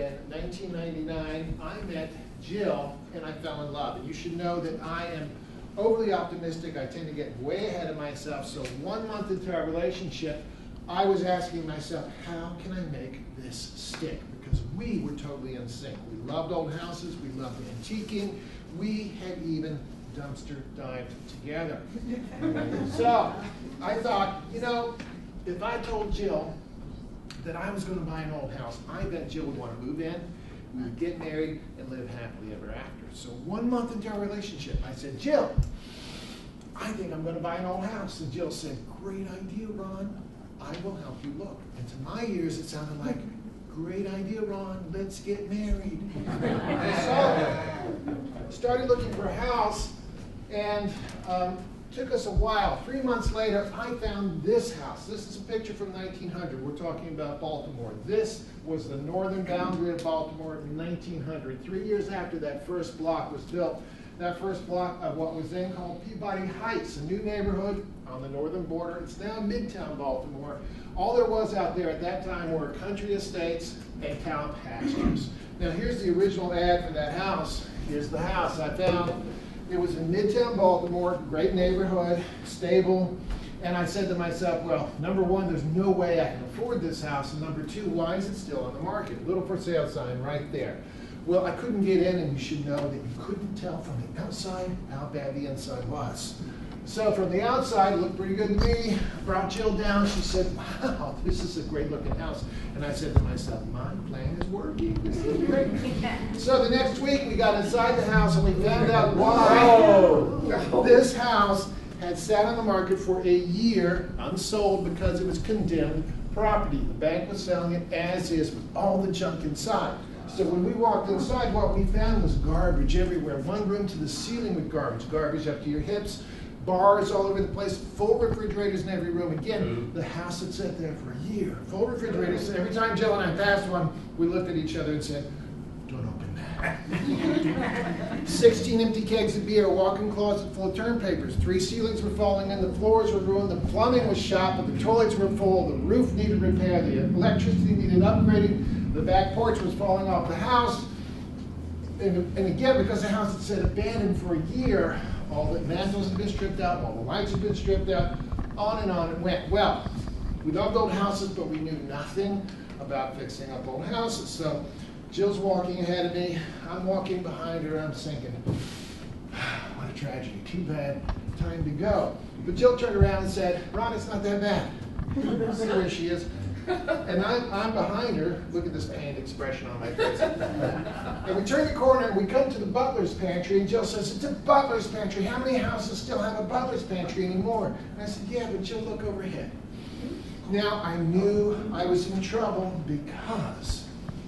in 1999, I met Jill and I fell in love. And you should know that I am overly optimistic. I tend to get way ahead of myself. So 1 month into our relationship, I was asking myself, how can I make this stick? Because we were totally in sync. We loved old houses, we loved antiquing, we had even dumpster dived together. So I thought, you know, if I told Jill that I was going to buy an old house, I bet Jill would want to move in, we would get married, and live happily ever after. So 1 month into our relationship, I said, Jill, I think I'm going to buy an old house. And Jill said, great idea, Ron. I will help you look. And to my ears, it sounded like, great idea, Ron, let's get married. So, started looking for a house, and took us a while. 3 months later, I found this house. This is a picture from 1900. We're talking about Baltimore. This was the northern boundary of Baltimore in 1900. 3 years after that first block was built, that first block of what was then called Peabody Heights, a new neighborhood on the northern border. It's now Midtown Baltimore. All there was out there at that time were country estates and cow pastures. Now here's the original ad for that house. Here's the house I found. It was in Midtown Baltimore, great neighborhood, stable. And I said to myself, well, number one, there's no way I can afford this house. And number two, why is it still on the market? Little for sale sign right there. Well, I couldn't get in, and you should know that you couldn't tell from the outside how bad the inside was. So from the outside, it looked pretty good to me. I brought Jill down. She said, wow, this is a great looking house. And I said to myself, my plan is working. This is great. So the next week, we got inside the house, and we found out why this house had sat on the market for a year, unsold, because it was condemned property. The bank was selling it as is with all the junk inside. So when we walked inside, what we found was garbage everywhere. One room to the ceiling with garbage, garbage up to your hips, bars all over the place, full refrigerators in every room. Again, the house had sat there for a year. Full refrigerators. Every time Jill and I passed one, we looked at each other and said, don't open that. 16 empty kegs of beer, a walk-in closet full of term papers. 3 ceilings were falling in, the floors were ruined, the plumbing was shot, but the toilets were full, the roof needed repair, the electricity needed upgrading, the back porch was falling off the house. And again, because the house had said abandoned for a year, all the mantles had been stripped out, all the lights had been stripped out, on it went. Well, we loved old houses, but we knew nothing about fixing up old houses. So Jill's walking ahead of me, I'm walking behind her, I'm thinking, what a tragedy, too bad, time to go. But Jill turned around and said, Ron, it's not that bad. See where she is. And I'm behind her. Look at this pained expression on my face. And we turn the corner and we come to the butler's pantry, and Jill says, it's a butler's pantry. How many houses still have a butler's pantry anymore? And I said, yeah, but Jill, look overhead. Now I knew I was in trouble because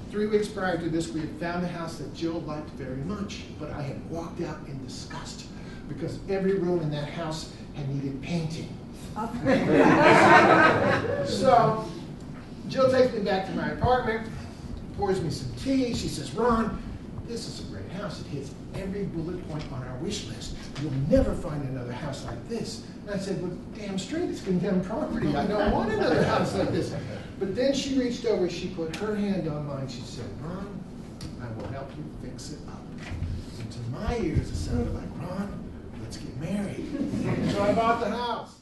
3 weeks prior to this, we had found a house that Jill liked very much, but I had walked out in disgust because every room in that house had needed painting. So Jill takes me back to my apartment, pours me some tea. She says, Ron, this is a great house. It hits every bullet point on our wish list. You'll never find another house like this. And I said, well, damn straight, it's condemned property. I don't want another house like this. But then she reached over, she put her hand on mine. She said, Ron, I will help you fix it up. And to my ears, it sounded like, Ron, let's get married. So I bought the house.